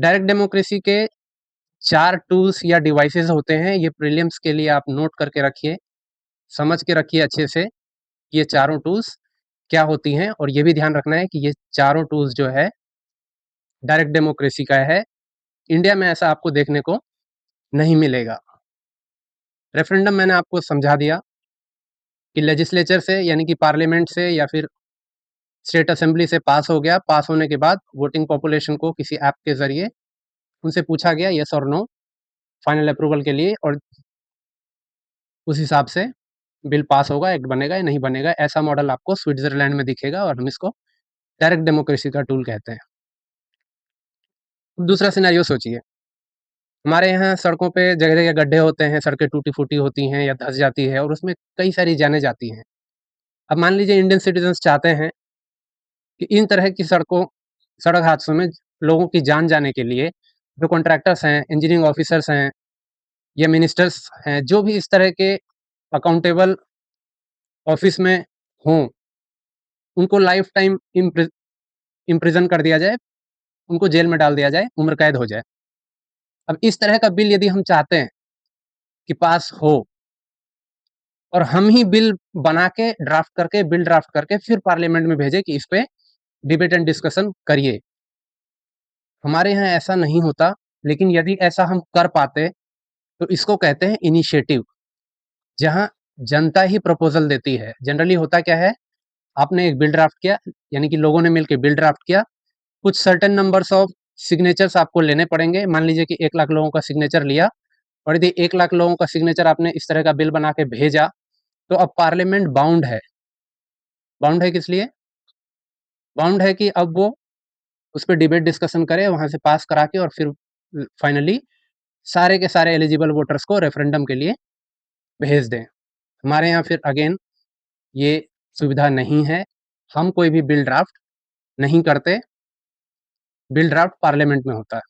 Direct democracy के 4 tools या devices होते हैं, ये प्रीलिम्स के लिए आप नोट करके रखिए, समझ के रखिए अच्छे से, ये चारों टूल्स क्या होती हैं और ये भी ध्यान रखना है कि ये चारों टूल्स जो है डायरेक्ट डेमोक्रेसी का है। इंडिया में ऐसा आपको देखने को नहीं मिलेगा। रेफरेंडम मैंने आपको समझा दिया कि लेजिस्लेचर से यानी कि पार्लियामेंट से या फिर स्टेट असेंबली से पास हो गया, पास होने के बाद वोटिंग पॉपुलेशन को किसी ऐप के ज़रिए उनसे पूछा गया येस और नो फाइनल अप्रूवल के लिए, और उस हिसाब से बिल पास होगा, एक्ट बनेगा या नहीं बनेगा। ऐसा मॉडल आपको स्विट्ज़रलैंड में दिखेगा और हम इसको डायरेक्ट डेमोक्रेसी का टूल कहते हैं। दूसरा सिनेरियो सोचिए, हमारे यहाँ सड़कों पे जगह-जगह गड्ढे होते हैं, सड़कें टूटी-फूटी होती हैं या धँस जाती है और उसमें कई सारी जानें जाती हैं। अब मान लीजिए इंडियन सिटीज़न्स चाहते हैं कि इन तरह की सड़क हादसों में लोगों की जान जाने के लिए जो कॉन्ट्रैक्टर्स हैं, इंजीनियरिंग ऑफिसर्स हैं या मिनिस्टर्स हैं, जो भी इस तरह के अकाउंटेबल ऑफिस में हों, उनको लाइफ टाइम इम्प्रिज़न कर दिया जाए, उनको जेल में डाल दिया जाए, उम्र कैद हो जाए। अब इस तरह का बिल यदि हम चाहते हैं कि पास हो और हम ही बिल ड्राफ्ट करके फिर पार्लियामेंट में भेजें कि इस पे डिबेट एंड डिस्कशन करिए। हमारे यहाँ ऐसा नहीं होता, लेकिन यदि ऐसा हम कर पाते, तो इसको कहते हैं इनिशिएटिव, जहाँ जनता ही प्रपोज़ल देती है। जनरली होता क्या है, आपने एक बिल ड्राफ्ट किया, यानी कि लोगों ने मिलके बिल ड्राफ्ट किया, कुछ सर्टेन नंबर्स ऑफ सिग्नेचर्स आपको लेने पड़ेंगे। मान लीजिए कि 1 लाख लोगों का सिग्नेचर लिया और यदि 1 लाख लोगों का सिग्नेचर आपने इस तरह का बिल बना के भेजा, तो अब पार्लियामेंट बाउंड है। बाउंड है किस लिए? बाउंड है कि अब वो उस पे डिबेट डिस्कशन करे, वहाँ से पास करा के और फिर फाइनली सारे के सारे एलिजिबल वोटर्स को रेफरेंडम के लिए भेज दें। हमारे यहाँ फिर अगेन ये सुविधा नहीं है, हम कोई भी बिल ड्राफ्ट नहीं करते, बिल ड्राफ्ट पार्लियामेंट में होता है।